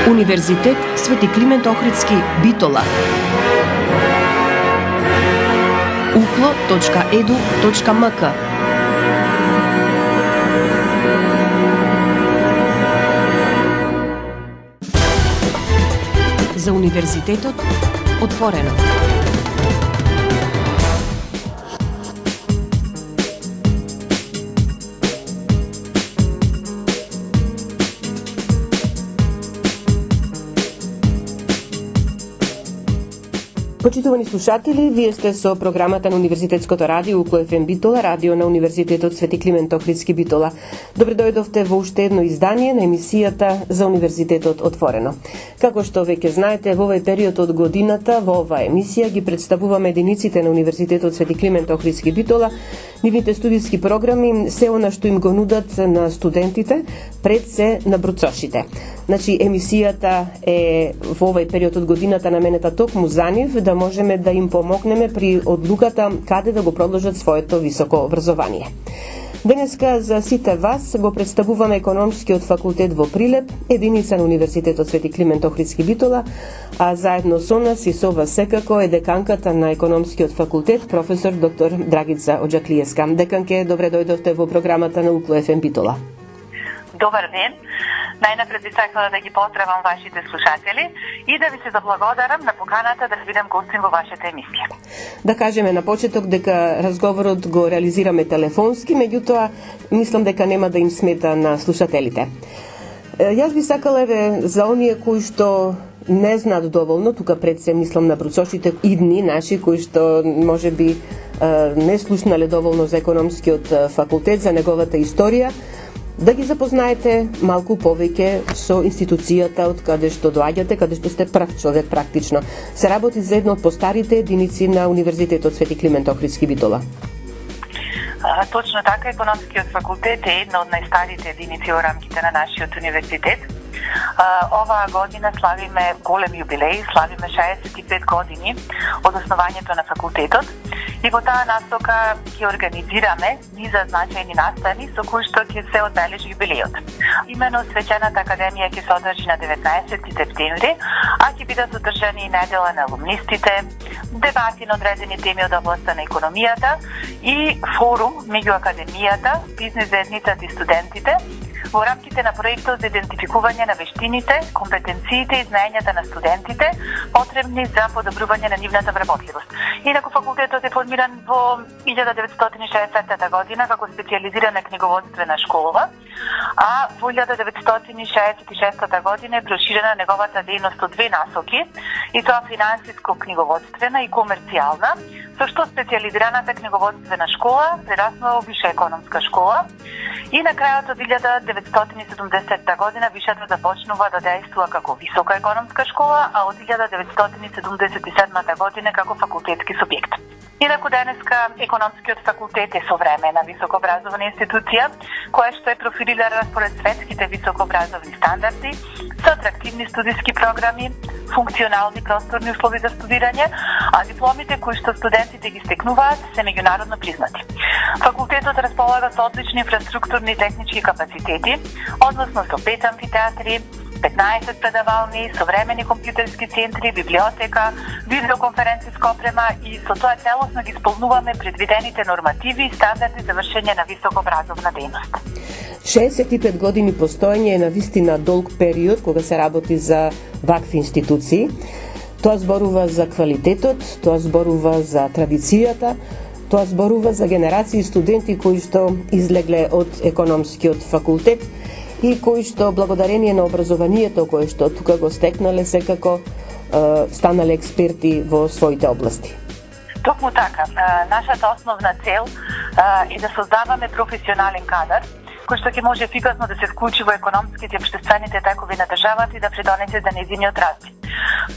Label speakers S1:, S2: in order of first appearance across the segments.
S1: Универзитет Свети Климент Охридски, Битола. uklo.edu.mk. За универзитетот отворено. Почитувани слушатели, вие сте со програмата на Универзитетското радио Укло ФМ Битола, радио на Универзитетот Свети Климент Охридски Битола. Добре дојдовте во уште едно издание на емисијата за Универзитетот отворено. Како што веќе знаете, во овој период од годината во оваа емисија ги представуваме единиците на Универзитетот Свети Климент Охридски Битола, нивните студиски програми, се она што им го нудат на студентите, пред се на бруцошите. Значи, емисијата е во овој период од годината наменета токму за нив, да можеме да им помогнеме при одлуката каде да го продолжат своето високо образование. Денеска за сите вас го представуваме Економскиот факултет во Прилеп, единица на Универзитетот Свети Климент Охридски Битола, а заедно со нас и со вас секако е деканката на Економскиот факултет, професор доктор Драгица Оджаклиевска. Деканке, добре дојдовте во програмата на Укло ФМ Битола.
S2: Добар ден. Најнапред би сакала да ги поздравам вашите слушатели и да ви се заблагодарам на поканата да бидам гостин во вашата емисија.
S1: Да кажеме на почеток дека разговорот го реализираме телефонски, меѓутоа мислам дека нема да им смета на слушателите. Јас би сакала за оние кои што не знаат доволно, тука пред се мислам на бруцошите идни наши кои што можеби не слушнале доволно за Економскиот факултет, за неговата историја, да ги запознаете малку повеќе со институцијата од каде што доаѓате, каде што сте прв човек практично. Се работи за едно од постарите единици на Универзитетот Свети Климент Охридски Битола.
S2: Точно така, Економскиот факултет е една од најстарите единици во рамките на нашиот универзитет. Оваа година славиме голем јубилеј, славиме 65 години од основањето на факултетот и во таа насока ќе организираме низа значајни настани со кои што ќе се одбележи јубилејот. Имено свечената академија ќе се одржи на 19 септември, а ќе бидат одржани и недела на алумнистите, дебати на одредени теми од областта на економијата и форум меѓу академијата, бизнис заедницата и студентите во рамките на проектот за идентификување на вештините, компетенциите и знаењата на студентите потребни за подобрување на нивната вработливост. Инаку факултетот е формиран во 1960 година како специјализирана книговодствена школа, а во 1966 година е проширена неговата дејност од две насоки, и тоа финансиско-книговодствена и комерцијална, со што специјализираната книговодствена школа прераснува во виша економска школа. И на крајот од 1970 година вишата започнува да дејствува како висока економска школа, а од 1977 година како факултетски субјект. Инаку денеска Економскиот факултет е современа високообразовна институција, која што е профилирана според светските високообразовни стандарди, со атрактивни студиски програми, функционални просторни услови за студирање, а дипломите кои што студентите ги стекнуваат се меѓународно признати. Факултетот располага со одлични инфраструктурни и технички капацитети, односно со 5 амфитеатри, 15 предавални, современи компјутерски центри, библиотека, видеоконференциска опрема и со тоа целосно ги исполнуваме предвидените нормативи и стандарди за вршење на високообразовна дејност.
S1: 65 години постоење е навистина долг период кога се работи за вакви институции. Тоа зборува за квалитетот, тоа зборува за традицијата, тоа зборува за генерации студенти кои што излегле од Економскиот факултет и кои што благодарение на образованието кое што тука го стекнале секако станале експерти во своите области.
S2: Токму така, нашата основна цел е да создаваме професионален кадар кој што ќе може ефикасно да се вклучи во економските и општествените текови на државата и да придонесе за нејзиниот развој.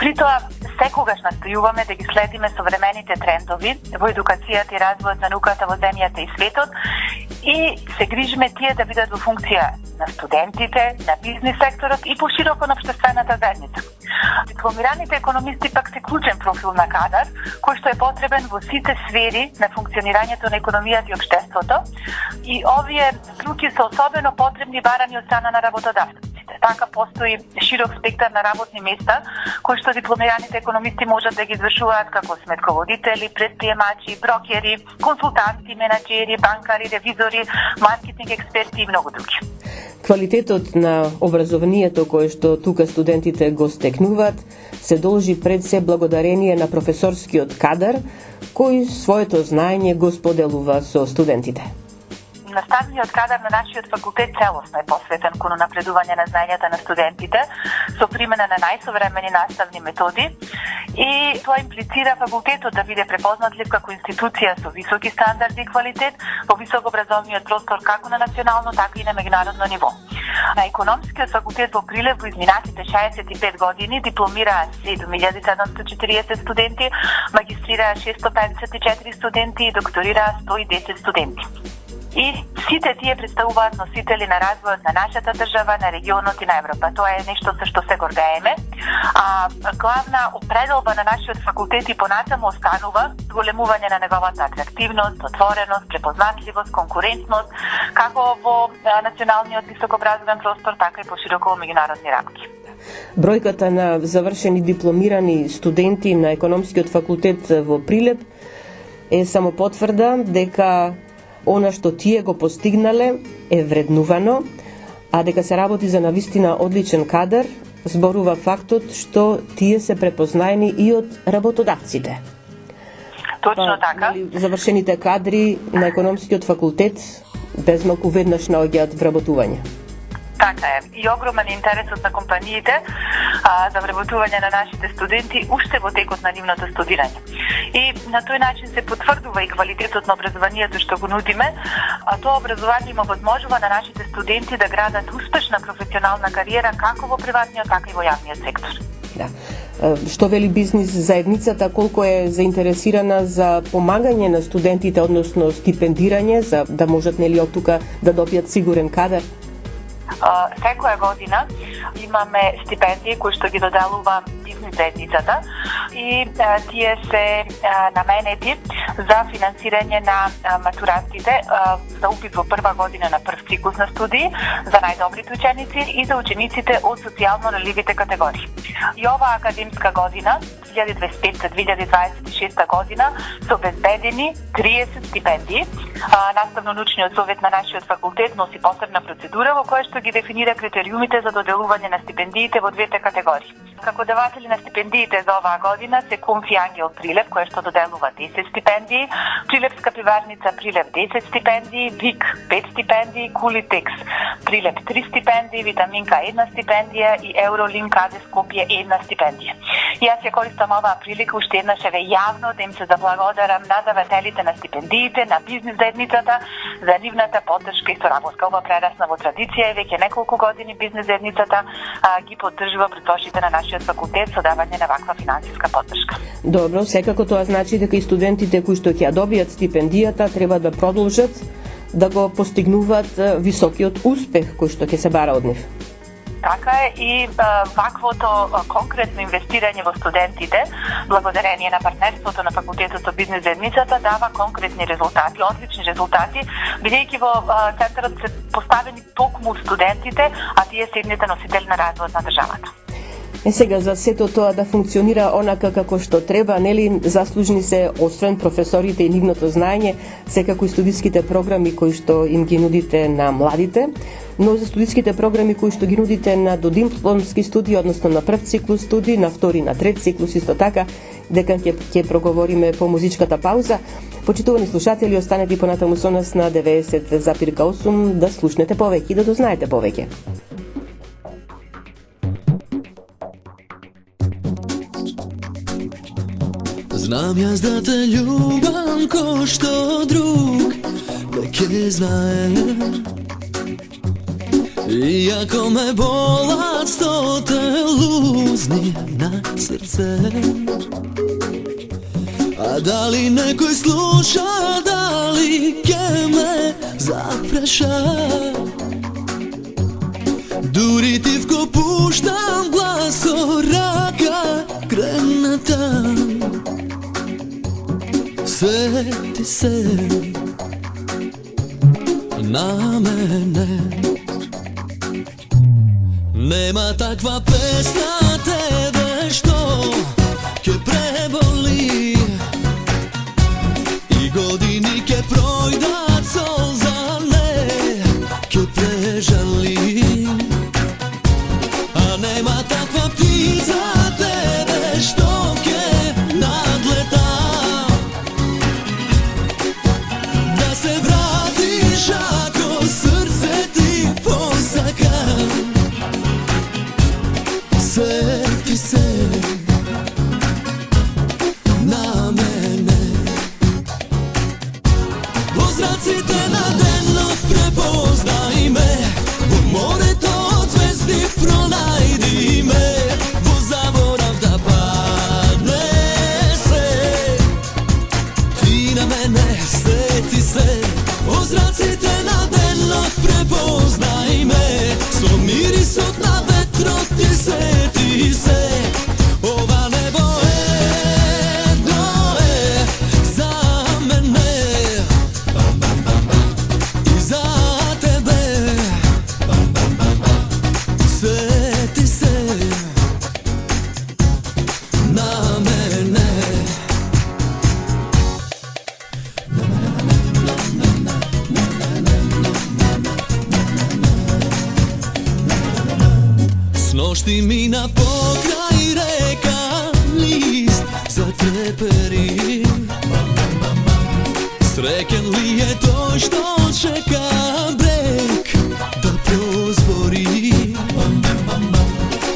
S2: При тоа, секогаш настојуваме да ги следиме современите трендови во едукацијата и развојот на науката во земјата и светот и се грижиме тие да бидат во функција на студентите, на бизнис секторот и пошироко на општествената заедница. Дипломираните економисти пак се клучен профил на кадар, кој што е потребен во сите сфери на функционирањето на економијата и општеството, и овие струки се особено потребни барани од страна на работодавците. така постои широк спектар на работни места кои што дипломираните економисти можат да ги извршуваат како сметководители, предприемачи, брокери, консултанти, менаџери, банкари, ревизори, маркетинг експерти и многу други.
S1: Квалитетот на образованието кое што тука студентите го стекнуваат се должи пред се благодарение на професорскиот кадар кој своето знаење го споделува со студентите.
S2: Наставниот кадар на нашиот факултет целосно е посветен кон напредување на знаењата на студентите со примена на најсовремени наставни методи и тоа имплицира факултетот да биде препознатлив како институција со високи стандарди и квалитет во високообразовниот простор како на национално, така и на меѓународно ниво. На економскиот факултет во Прилеп во изминатите 65 години дипломираа 7740 студенти, магистрираа 654 студенти и докторираа 110 студенти. И сите тие представуваат носители на развојот на нашата држава, на регионот и на Европа. Тоа е нешто со што се гордееме. А главна определба на нашиот факултет и понатаму останува големување на неговата атрактивност, отвореност, препознатливост, конкурентност, како во националниот високообразовен простор, така и пошироко во меѓународни рамки.
S1: Бројката на завршени дипломирани студенти на економскиот факултет во Прилеп е само потврда дека она што тие го постигнале е вреднувано, а дека се работи за навистина одличен кадар, зборува фактот што тие се препознаени и од работодавците.
S2: Точно така.
S1: Завршените кадри на економскиот факултет безмалку веднаш наоѓаат вработување.
S2: Така е. И огромен интересот на компаниите за вработување на нашите студенти уште во текот на нивното студирање. И на тој начин се потврдува и квалитетот на образованието што го нудиме, а тоа образование има возможува на нашите студенти да градат успешна професионална кариера како во приватниот, така и во јавниот сектор.
S1: Да. Што вели бизнис заедницата, колку е заинтересирана за помагање на студентите, односно стипендирање, за да можат нели од тука да добијат сигурен кадар?
S2: Секоја година имаме стипендии кои што ги доделува бизнис заедницата и тие се наменети за финансирање на матурантите за упит во прва година на прв циклус на студии, за најдобрите ученици и за учениците од социјално наливите категории. И оваа академска година, 2025-2026 година, се обезбедени 30 стипендии. Наставно-научниот совет на нашиот факултет носи посебна процедура во која што ги дефинира критериумите за доделување на стипендиите во двете категории. Како даватели на стипендиите за оваа година се Конфи Ангел Прилеп, која што доделува 10 стипендии, Прилепска пиварница Прилеп 10 стипендии, ВИК 5 стипендии, Кулитекс Прилеп 3 стипендии, Витаминка 1 стипендија и Евролинк АД Скопје 1 стипендија. И јас ја користам оваа прилика уште еднаш еве јавно да им се заблагодарам на давателите на стипендиите, на бизнис заедницата за нивната поддршка и соработка. Ова прерасна во традиција и веќе неколку години бизнис заедницата ги поддржува предпоследите на нашиот факултет со давање на ваква финансиска поддршка.
S1: Добро, секако тоа значи дека и студентите кои што ќе ја добијат стипендијата треба да продолжат да го постигнуваат високиот успех кој што ќе се бара од нив.
S2: Така е и ваквото конкретно инвестирање во студентите, благодарение на партнерството на факултетот со бизнис заедницата, дава конкретни резултати, одлични резултати, бидејќи во центарот се поставени токму студентите, а тие се едните носители на развојот на државата.
S1: Сега, за сето тоа да функционира онака како што треба, нели, заслужни се, освен професорите и нивното знаење, секако и студиските програми кои што им ги нудите на младите, но за студиските програми кои што ги нудите на додипломски студии, односно на прв циклус студии, на втори, на трет циклус исто така, дека ќе проговориме по музичката пауза. Почитувани слушатели, останете понатаму со нас на 90,8 да слушнете повеќе и да дознаете повеќе.
S3: Знам јас да те љубам ко што друг не ќе знае. Иако ме болат 100 лузни на срце, а дали некој слуша, дали ќе ме запреша? Дури ти вко пуштам гласо, рака крена там. Сети се на мене, Nema takva pesna tebe što ke preboli I godini ke projdat solzane ke prežali A nema takva ptica tebe što ke nadleta Da se vratiš ako srce ti posaka Sjeti se na mene Pozdraci te na deno, prepoznaj me U more to od zvezdi pronajdi me Bo zaborav da padne se Ti na mene, sjeti se Pozdraci te na deno, prepoznaj me So mirisot na vetro ti sjeti se Ova nebo jedno je za mene I za tebe Sjeti se na mene Snošti mi na pokraj reka list zatreperi Srećen li je to što čeka breg da prozbori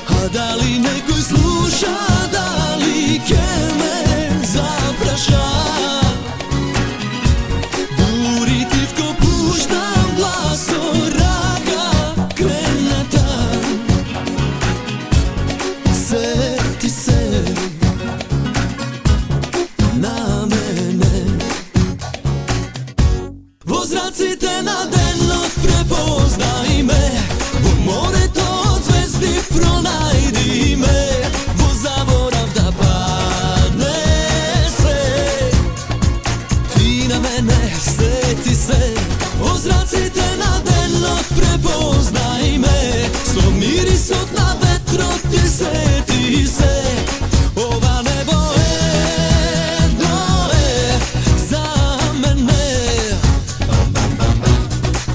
S3: A da li nekoj sluša, da li ke me zapraša Buritivko puštam glas oraga kreneta Sjeti se na mene Pozdraci te na deno, prepoznaj me U more to od zvezdi pronajdi me Bo zaborav da padne se Ti na mene, sjeti se Pozdraci te na deno, prepoznaj me So mirisot na vetro ti sjeti se Ova nebo jedno je za mene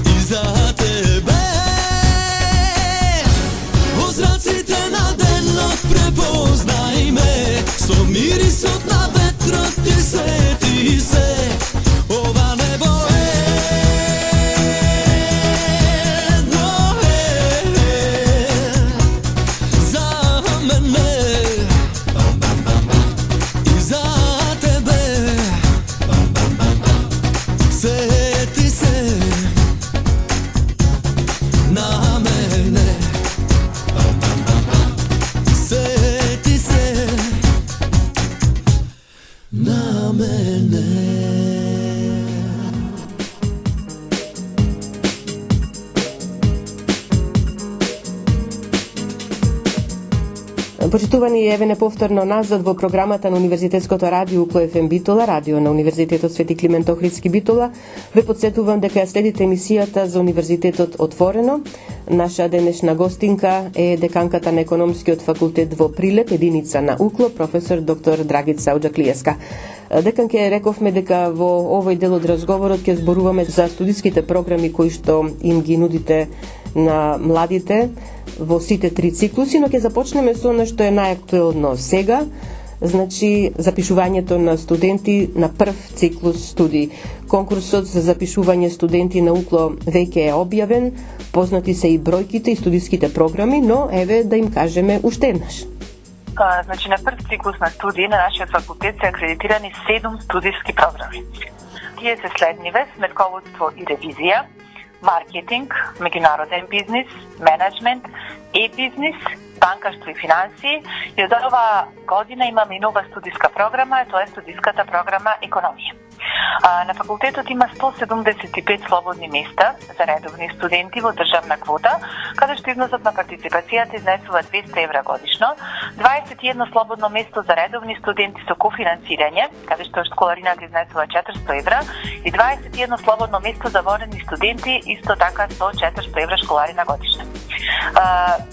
S3: I za tebe Pozdraci te na deno, prepoznaj me So mirisot na vetro ti sjeti se Ova nebo jedno je za mene I za tebe Sjeti se na mene Sjeti se na mene
S1: Почитувани, еве повторно назад во програмата на Универзитетското радио УКФМ Битола, радио на Универзитетот Свети Климент Охридски Битола. Ве подсетувам дека ја следите емисијата за Универзитетот Отворено. Наша денешна гостинка е деканката на Економскиот факултет во Прилеп, единица на УКЛО, професор доктор Драгица Оџаклиевска. Деканке, рековме дека во овој дел од разговорот ќе зборуваме за студиските програми кои што им ги нудите на младите во сите три циклуси, но ќе започнеме со она што е најактуелно сега, значи запишувањето на студенти на прв циклус студии. Конкурсот за запишување студенти на УКЛО веќе е објавен, познати се и бројките и студиските програми, но еве да им кажеме уште еднаш.
S2: Значи на прв циклус на студии на нашиот факултет се акредитирани 7 студиски програми. Тие се следниве: сметководство и ревизија, маркетинг, меѓународен бизнис, менеджмент, e-бизнис, банкарство и финансии. И од оваа година имаме и нова студиска програма, тоа е студиската програма економија. На факултетот има 175 слободни места за редовни студенти во државна квота, каде што износот на партиципацијата изнесува 200 евра годишно, 21 слободно место за редовни студенти со кофинансирање, каде што школарината изнесува 400 евра, и 21 слободно место за вонредни студенти, исто така со 400 евра школарина годишно.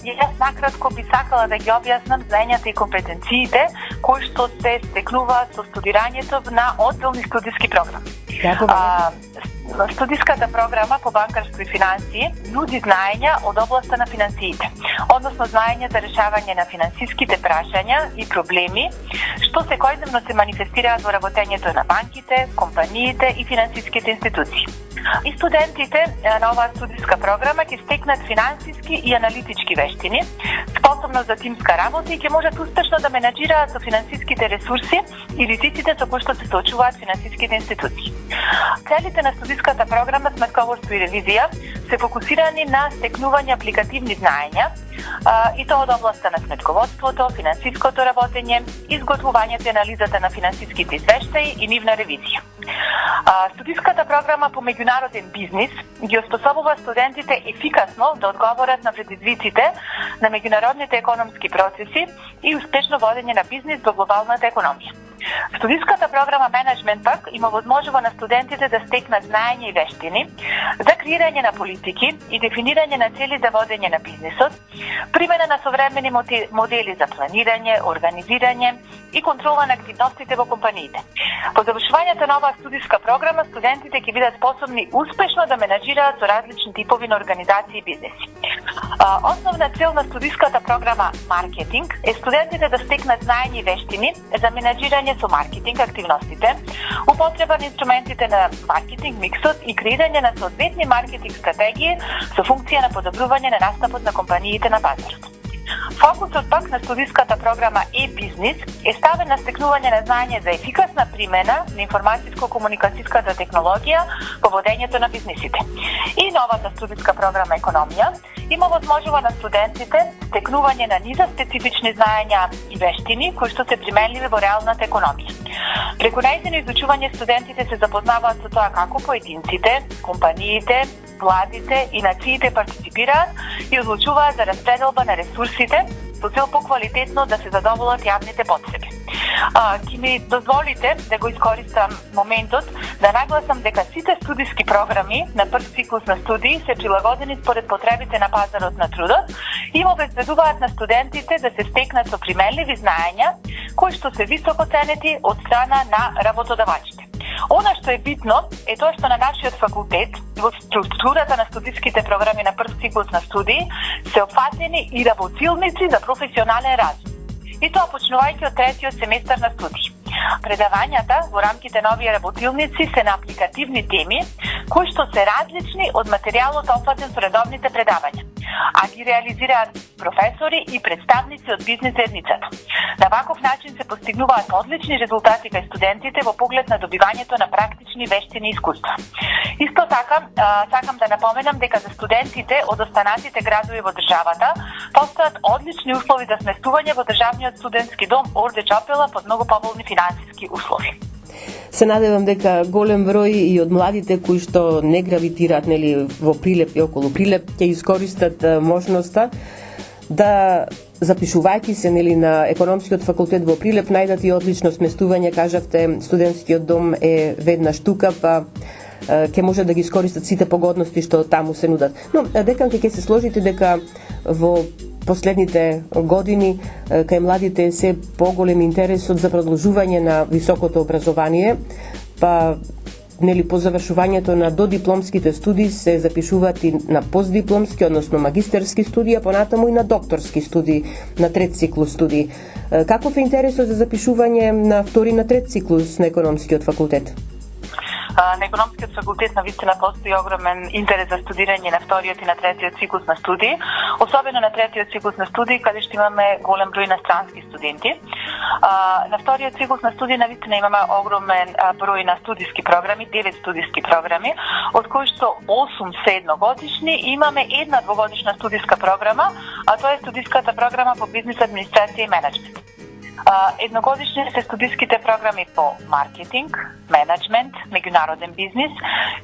S2: Јас накратко би сакала да ги објаснам знаењата и компетенциите кои што се стекнуваат со студирањето на одделни студиски програми. Студиската програма по банкарство и финансии нуди знаења од областа на финансиите, односно знаења за решавање на финансиските прашања и проблеми, што секојдневно се манифестираат во работењето на банките, компаниите и финансиските институции. И студентите на оваа студиска програма ќе стекнат финансиски и аналитички вештини, способност за тимска работа и ќе можат успешно да менаџираат со финансиските ресурси и ризиците со кои што се соочуваат финансиските институции. Целите на студиската програма Сметководство и ревизија се фокусирани на стекнување апликативни знаења, и тоа од областа на сметководството, финансиското работење, изготвувањето и анализата на финансиските извештаи и нивна ревизија. Студиската програма по меѓународен бизнис ги оспособува студентите ефикасно да одговорат на предизвиците на меѓународните економски процеси и успешно водење на бизнис во глобалната економија. Студиската програма Менеджмент пак има возможува на студентите да стекнат знаење и вештини за креирање на политики и дефинирање на цели за водење на бизнисот, примена на современи модели за планирање, организирање и контрола на активностите во компаниите. По завршувањето на оваа студиска програма, студентите ќе бидат способни успешно да менаџираат со различни типови на организации и бизнеси. Основна цел на студиската програма Маркетинг е студентите да стекнат знаење и вештини за менаџирање со маркетинг активностите, употреба на инструментите на маркетинг миксот и креирање на соодветни маркетинг стратегии со функција на подобрување на настапот на компаниите на пазарот. Фокусот пак на студиската програма e-бизнис е ставен на стекнување на знаење за ефикасна примена на информатиско-комуникацијската технологија во водењето на бизнисите. И новата студиска програма Економија има возможува на студентите стекнување на низа специфични знаења и вештини кои што се применливи во реалната економија. Преку најзино изучување студентите се запознаваат со тоа како поединците, компаниите, владите и нациите партиципираат и одлучуваат за распределба на ресурсите со цел поквалитетно да се задоволат јавните потреби. Ќе ми дозволите да го искористам моментот да нагласам дека сите студиски програми на прв циклус на студии се прилагодени според потребите на пазарот на трудот и им обезбедуваат на студентите да се стекнат со применливи знаења кои што се високо ценети од страна на работодавачите. Она што е битно е тоа што на нашиот факултет во структурата на студиските програми на прв циклус на студии се опфатени и работилници за професионален развој. И тоа почнувајќи од третиот семестар на студии. Предавањата во рамките на овие работилници се на апликативни теми кои што се различни од материјалот опфатен со редовните предавања, а ги реализираат професори и представници од бизнис заедницата. На ваков начин се постигнуваат одлични резултати кај студентите во поглед на добивањето на практични вештини и искуства. Исто така, сакам да напоменам дека за студентите од останатите градови во државата постојат одлични услови за сместување во државниот студентски дом Орде Чопела под многу поволни финансиски услови.
S1: Се надевам дека голем број и од младите кои што не гравитираат во Прилеп и околу Прилеп ќе искористат можноста да запишувајќи се на економскиот факултет во Прилеп најдат и одлично сместување. Кажавте, студентскиот дом е веднаш тука, па ќе може да ги искористат сите погодности што таму се нудат. Но дека ќе се сложите дека во последните години кај младите е се поголем интересот за продолжување на високото образование, па по завршувањето на додипломските студии се запишуваат и на постдипломски, односно магистерски студии, а понатаму и на докторски студии, на трет циклус студии. Каков е интересот за запишување на втори на трет циклус на економскиот факултет?
S2: На економскиот факултет навистина постои огромен интерес за студирање на вториот и на третиот циклус на студии, особено на третиот циклус на студии каде што имаме голем број инострански студенти. На вториот циклус на студии навистина имаме огромен број на студиски програми, 9 студиски програми, од кои што 8 се едногодишни и имаме една двогодишна студиска програма, а тоа е студиската програма по бизнис администрација и менеджмент. Едногодишни се студиските програми по маркетинг, менеджмент, меѓународен бизнис,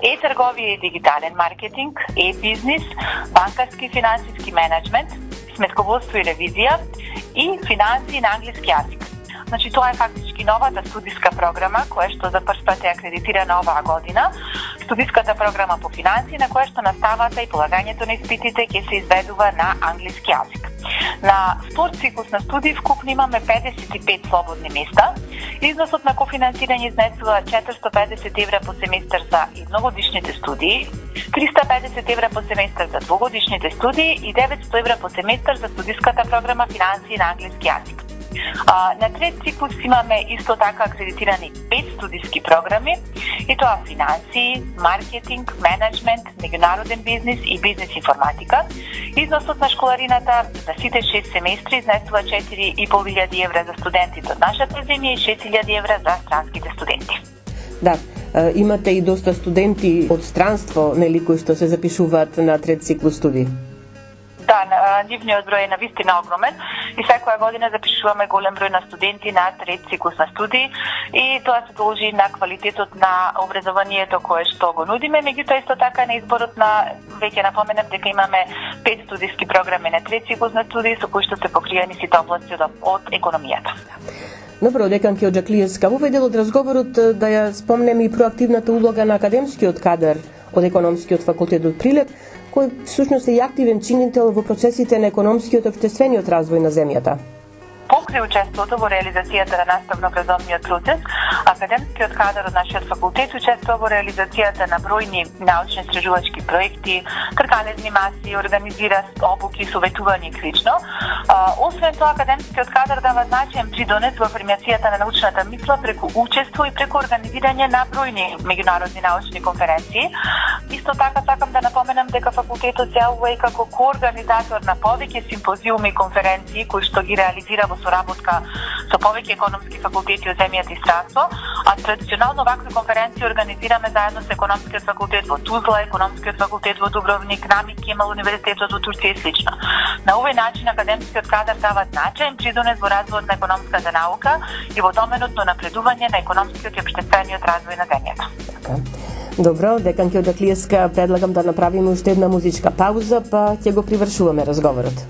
S2: е-трговија и дигитален маркетинг, е-бизнис, банкарски и финансиски менеджмент, сметководство и ревизија и финансии на англиски јазик. Значи, тоа е фактички новата студиска програма, која што за прв пат е акредитирана оваа година, студиската програма по финансии, на која што наставата и полагањето на испитите ќе се изведува на англиски јазик. На втор циклус на студии вкупно имаме 55 слободни места. Износот на кофинансирање изнесува 450 евра по семестар за едногодишните студии, 350 евра по семестар за двогодишните студии и 900 евра по семестар за студиската програма финансии на англиски јазик. На трет циклус имаме исто така акредитирани 5 студиски програми, и тоа финансии, маркетинг, менеджмент, меѓународен бизнис и бизнис информатика. Износот на школарината за сите 6 семестри изнесува 4.500 евра за студентите од нашата земја и 6.000 евра за странските студенти.
S1: Да, имате и доста студенти од странство, нели, кои што се запишуваат на трет циклус студии?
S2: Да, нивниот број е навистина огромен и секоја година запишуваме голем број на студенти на трет циклус на студии и тоа се должи на квалитетот на образованието кое што го нудиме, меѓутоа исто така на изборот на, веќе напоменам дека имаме 5 студиски програми на трет циклус на студии со кои што се покриени сите области од економијата.
S1: Добро, деканке Оџаклиевска, во овој дел од разговорот да ја спомнеме и проактивната улога на академскиот кадар од економскиот факултет од Прилеп, кој всушност е и активен чинител во процесите на економскиот и општествениот развој на земјата.
S2: Покрај учеството во реализацијата на наставно-образовниот процес, академскиот кадар од нашиот факултет учествува во реализацијата на бројни научно-истражувачки проекти, тркалезни маси, организира обуки, советување и слично. Освен тоа, академскиот кадар дава значаен придонес во формацијата на научната мисла преку учество и преку организирање на бројни меѓународни научни конференции. Исто така сакам да напоменам дека факултетот делува и како коорганизатор на повеќе симпозиуми и конференции кои што ги реализира во соработка со повеќе економски факултети од земјата и странство, а традиционално вакви конференции организираме заедно со економскиот факултет во Тузла, економскиот факултет во Дубровник, Намик Кемал универзитетот во Турција и слично. На овој начин академскиот кадар дава значаен придонес во развојот на економската наука и во доменот на напредување на економскиот и општествениот развој на земјата.
S1: Така. Добро, деканке Оџаклиевска, предлагам да направиме уште една музичка пауза, па ќе го привршуваме разговорот.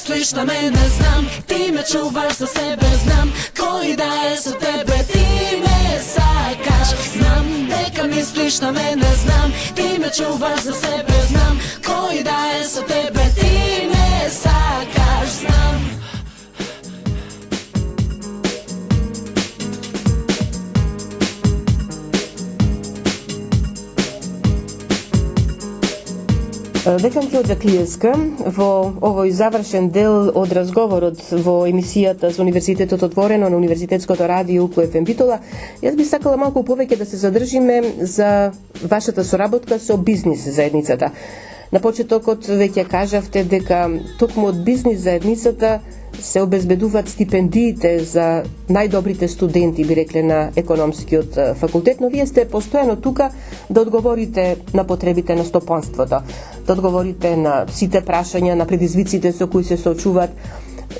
S3: Misliš na mene, znam, ti me čuvaš za sebe, znam, koji da je sa tebe, ti me sakaš. Znam, neka misliš na mene, znam, ti me čuvaš za sebe, znam, koji da je sa tebe, ti me sakaš, znam.
S1: Декан Ќоđа Клиеска во овој завршен дел од разговорот во емисијата за Универзитетот отворено на Универзитетското радио УКФМ Битола, јас би сакала малку повеќе да се задржиме за вашата соработка со бизнис заедницата. На почетокот веќе кажавте дека токму од бизнис заедницата се обезбедуваат стипендиите за најдобрите студенти, би рекле, на економскиот факултет, но вие сте постојано тука да одговорите на потребите на стопанството, да одговорите на сите прашања, на предизвиците со кои се соочуваат.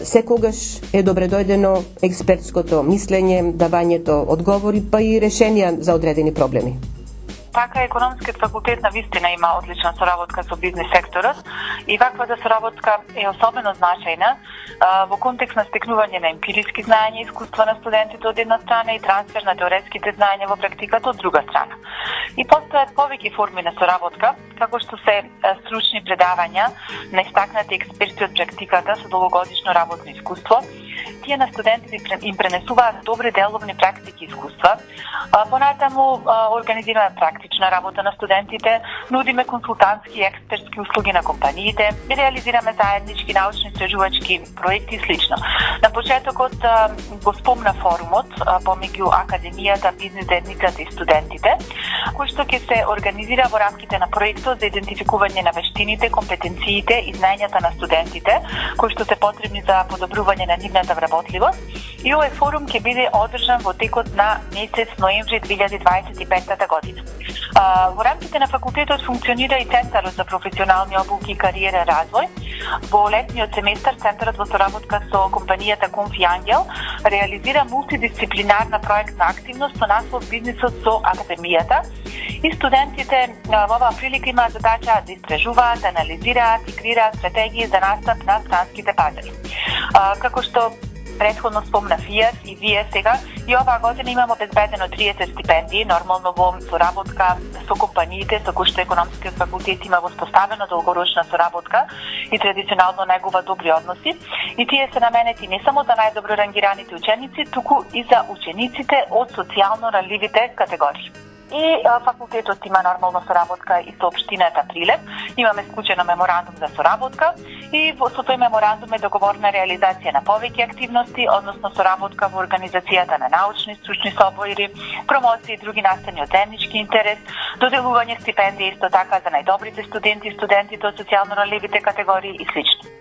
S1: Секогаш е добредојдено експертското мислење, давањето одговори, па и решенија за одредени проблеми.
S2: Така, економскиот факултет на вистина има одлична соработка со бизнис секторот и ваквата соработка е особено значајна во контекст на стекнување на емпириски знаења и искуства на студентите од една страна и трансфер на теоретските знаења во практиката од друга страна. И постојат повеќе форми на соработка, како што се стручни предавања на истакнати експерти од практиката со долгогодишно работно искуство. Тие на студентите им пренесуваат добри деловни практики и искуства. Понатаму организираме практична работа на студентите, нудиме консултантски и експертски услуги на компаниите, реализираме заеднички научни истражувачки проекти и слично. На почетокот го спомна форумот помеѓу академијата, бизнис заедницата и студентите, кој што ќе се организира во рамките на проектот за идентификување на вештините, компетенциите и знаењата на студентите, кои што се потребни за подобрување на нивната вработливост. И овој форум ќе биде одржан во текот на месец ноември 2025 година. Во рамките на факултетот функционира и Центарот за професионални обуки и кариерен развој. Во летниот семестар Центарот во соработка со компанијата Конфи Ангел реализира мултидисциплинарна проектна активност со наслов Бизнисот со академијата. И студентите во оваа прилика имаат задача да истражуваат, анализираат и креираат стратегии за настап на странските пазари. Како што претходно спомна ФИАС и вие сега, и оваа година имаме обезбедено 30 стипендии, нормално во соработка со компаниите со кои што економскиот факултет има воспоставено долгорочна соработка и традиционално негува добри односи. И тие се наменети не само за најдобро рангираните ученици, туку и за учениците од социјално ранливите категории. И факултетот има нормална соработка и со општината Прилеп. Имаме склучено меморандум за соработка и со тој меморандум е договорна реализација на повеќе активности, односно соработка во организацијата на научни стручни собори, промоција и други настани од заеднички интерес, доделување стипендии исто така за најдобрите студенти и студентите од социјално ранливите категории и слично.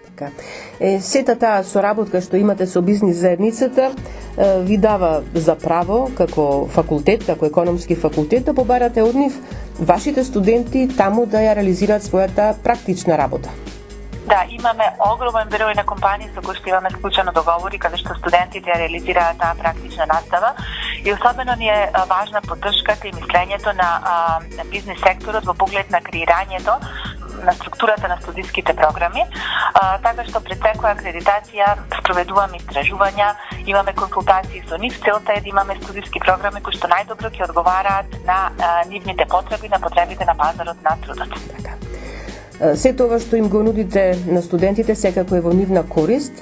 S1: Сета таа соработка што имате со бизнис заедницата ви дава за право како факултет, како економски факултет да побарате од нив вашите студенти таму да ја реализираат својата практична работа.
S2: Да, имаме огромен број на компании со кои што имаме склучено договори каде што студентите ја реализираат таа практична настава и особено ни е важна поддршката и мислењето на бизнис секторот во поглед на креирањето на структурата на студиските програми, така што пред секоја акредитација спроведуваме истражувања, имаме консултации со нив, целта е да имаме студиски програми кои што најдобро ќе одговараат на нивните потреби, на потребите на пазарот на трудот.
S1: Се тоа што им го нудите на студентите секако е во нивна корист,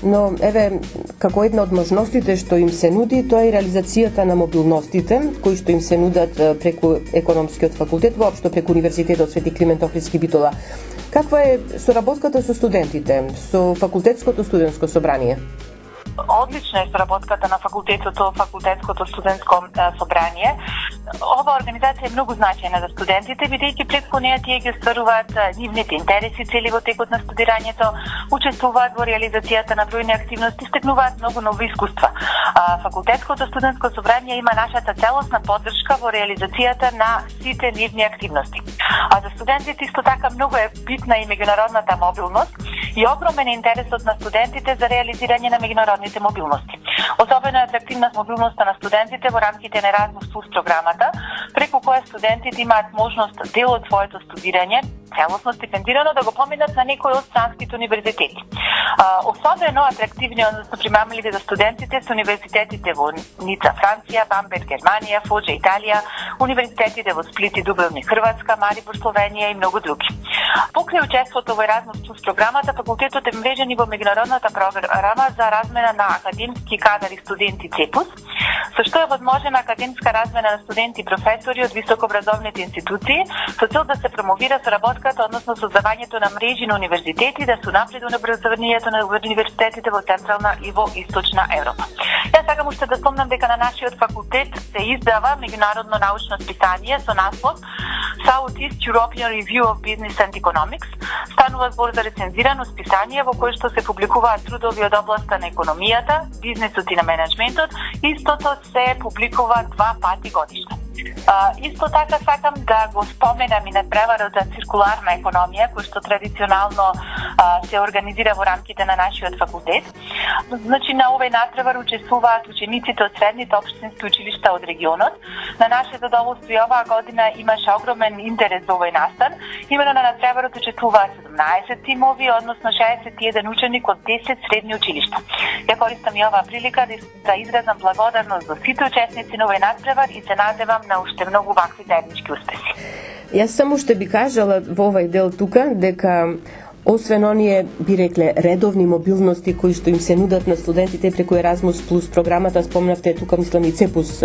S1: но еве како една од можностите што им се нуди, тоа е реализацијата на мобилностите кои што им се нудат преку економскиот факултет, воопшто преку Универзитетот Свети Климент Охридски Битола. Каква е соработката со студентите, со факултетското студентско собрание?
S2: Одлична е соработката на факултетското студентско собрание. Ова организација е многу значајна за студентите, бидејќи преку неја тие ги остваруваат нивните интереси цели во текот на студирањето, учествуваат во реализацијата на бројни активности, стекнуваат многу нови искуства. Факултетското студентско собрание има нашата целосна поддршка во реализацијата на сите нивни активности. А за студентите исто така многу е битна и меѓународната мобилност и огромен е интересот на студентите за реализирање на меѓународните мобилности. Особено е атрактивна мобилноста на студентите во рамките на Erasmus Plus програмата, преку која студентите имаат можност дел од своето студирање целосно стипендирано да го поминат на некој од странските универзитети. Особено атрактивни, односно примамливи за студентите се универзитетите во Ница, Франција, Бамберг, Германија, Фоџа, Италија, универзитетите во Сплит и Дубровник, Хрватска, Марибор, Словенија и многу други. Покрај учеството во Erasmus Plus програмата, факултетот е мрежен и во меѓународната програма за размена на академски кадар и студенти ЦЕПУС, со што е возможна академска размена на студенти и професори од високообразовните институции со цел да се промовира соработката, односно создавањето на мрежи на универзитети да се унапреди образованието на универзитетите во Централна и во Источна Европа. Јас сакам уште да спомнам дека на нашиот факултет се издава меѓународно научно списание со наслов Southeast European Review of Business and Economics. Станува збор за рецензирано списание во кое што се публикуваат трудови од областа на економијата, бизнисот и на менеджментот. Истото се публикува 2 пати годишно. Исто така сакам да го споменам и надпреварот за циркуларна економија, кој што традиционално се организира во рамките на нашиот факултет. Значи, на овој надпревар учествуваат учениците од средните општински училишта од регионот. На наше задоволство и оваа година имаше огромен интерес за овој настан. Имено на надпреварот учествуваат 17 тимови, односно 61 ученик од 10 средни училишта. Ја користам и оваа прилика да изразам благодарност за сите учесници на овој надпревар и се надевам на уште многу вакви заеднички успеси.
S1: Јас само ще би кажала во овај дел тука дека освен оние, би рекле, редовни мобилности кои што им се нудат на студентите преку Erasmus Plus програмата, спомнавте тука мислам и ЦЕПУС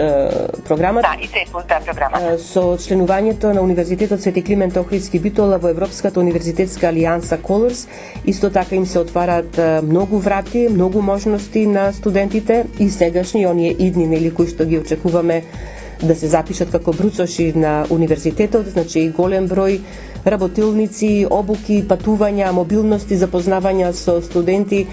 S1: програмата.
S2: Да, и ЦЕПУС програмата.
S1: Со членувањето на Универзитетот Свети Климент Охридски Битола во Европската универзитетска алијанса Colors, исто така им се отварат многу врати, многу можности на студентите и сегашни оние идни нели кои што ги очекуваме да се запишат како бруцоши на универзитетот, значи голем број работилници, обуки, патувања, мобилности, запознавања со студенти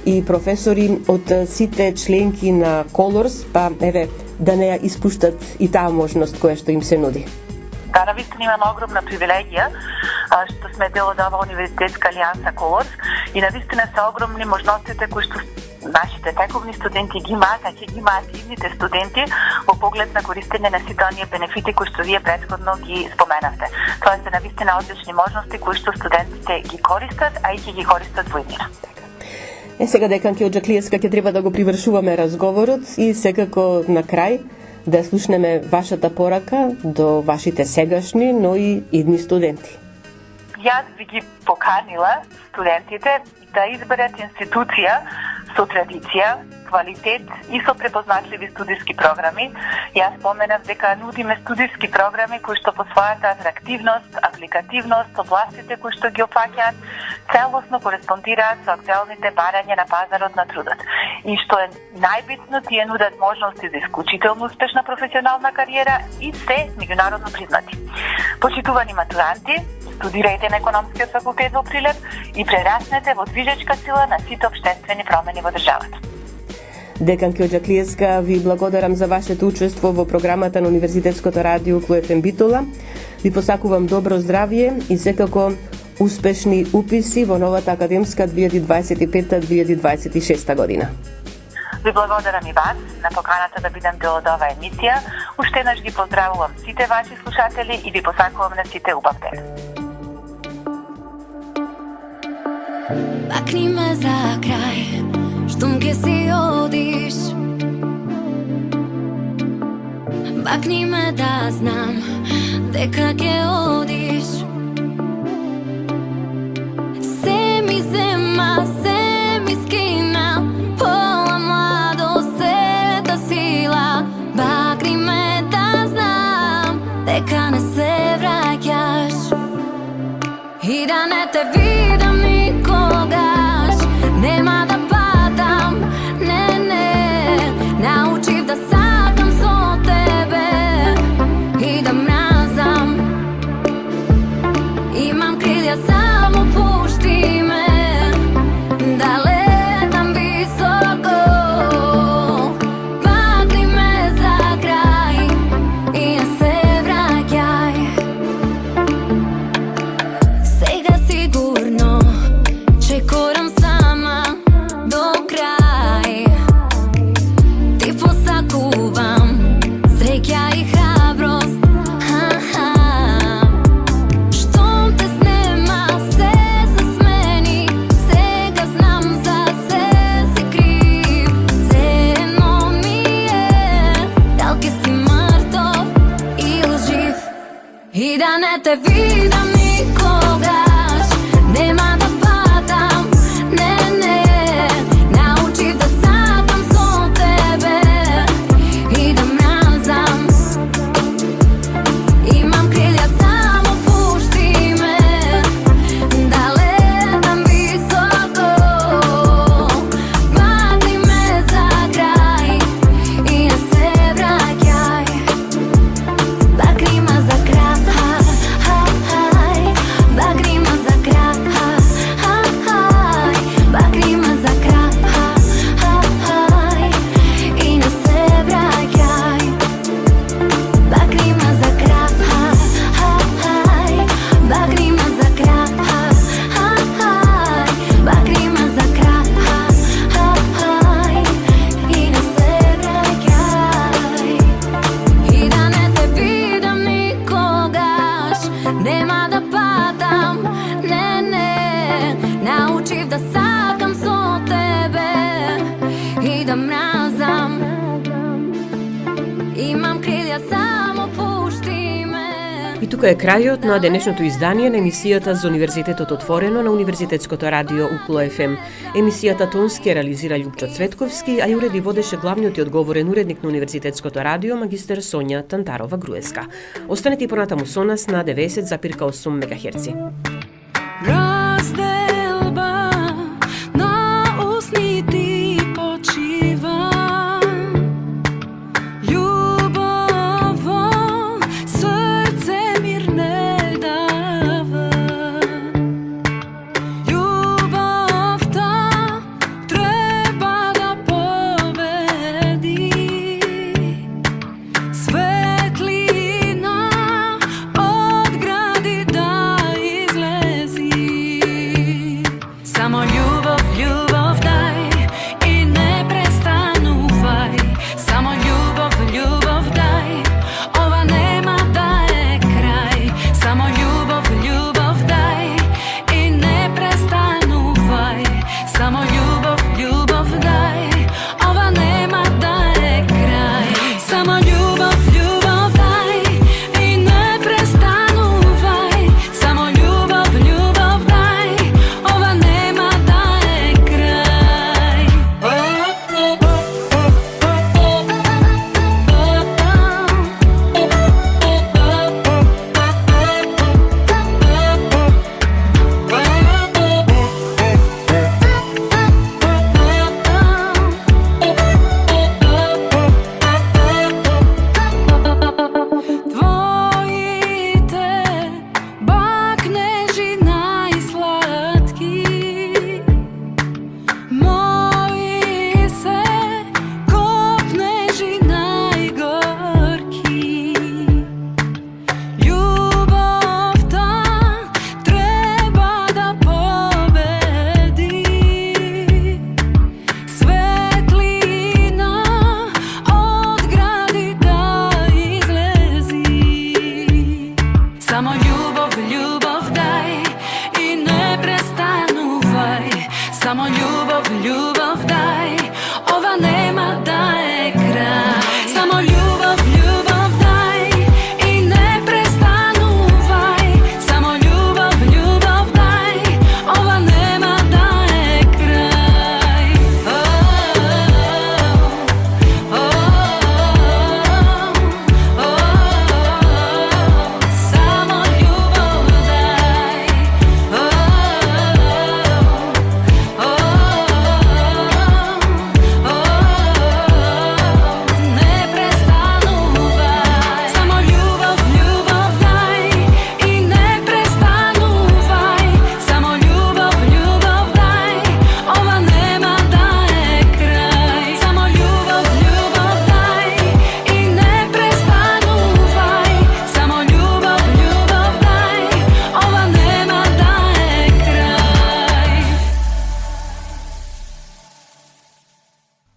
S1: и професори од сите членки на Colors, па еве да не ја испуштат и таа можност која што им се нуди.
S2: Да, навистина имаме огромна привилегија што сме дел од оваа универзитетска алијанса Colors и навистина се огромни можностите кои што нашите тековни студенти ги имаат, а ќе ги имаат и идните студенти во поглед на користење на сите оние бенефити кои што вие претходно ги споменавте. Тоа се навистина одлични можности кои што студентите ги користат, а и ќе ги користат во иднина.
S1: Сега деканке Оџаклиевска ќе треба да го привршуваме разговорот и секако на крај да слушнеме вашата порака до вашите сегашни, но и идни студенти.
S2: Јас би ги поканила студентите да изберат институција со традиција, квалитет и со препознатливи студиски програми. Јас споменав дека нудиме студиски програми кои што по својата атрактивност, апликативност, областите кои што ги опфаќаат, целосно кореспондираат со актуелните барања на пазарот на трудот. И што е најбитно, тие нудат можности за исклучително успешна професионална кариера и се меѓународно признати. Почитувани матуранти, студирајте на економскиот факултет во Прилеп и прераснете во движечка сила на сите општествени промени во државата.
S1: Деканке Оџаклиевска, ви благодарам за вашето учество во програмата на Универзитетското радио КФМ Битола. Ви посакувам добро здравје и секако успешни уписи во новата академска 2025-2026 година.
S2: Ви благодарам и вас на поканата да бидам дел од оваа емисија. Уште еднаш ги поздравувам сите ваши слушатели и ви посакувам на сите убав ден.
S4: Бакни ме за крај, штом ке си одиш. Бакни ме да знам дека ке одиш. Се ми зема, се ми скина, odlučiv da sakam so tebe i da mrazam. Imam krilja, samo pušti me.
S1: И тука е крајот на денешното издание на емисијата за Универзитетот отворено на Универзитетското радио Укло ФМ. Емисијата тонски реализира Љупчо Цветковски, а ја уреди водеше главниот и одговорен уредник на Универзитетското радио магистер Сонја Тантарова-Груевска. Останете и понатаму со нас на 90,8 МГц.
S5: Разделба на усните почива.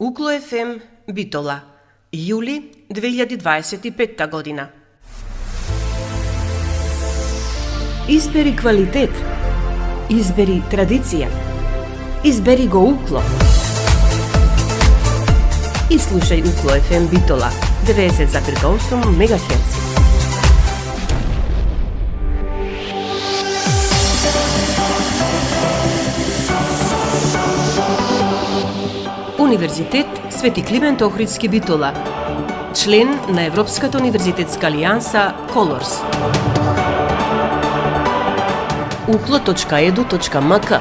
S1: Укло ФМ Битола, јули 2025 година. Избери квалитет. Избери традиција. Избери го Укло. И слушај Укло ФМ Битола 90,8 МГц. Универзитет Свети Климент Охридски Битола, член на Европската универзитетска алијанса Колорс. uklo.edu.mk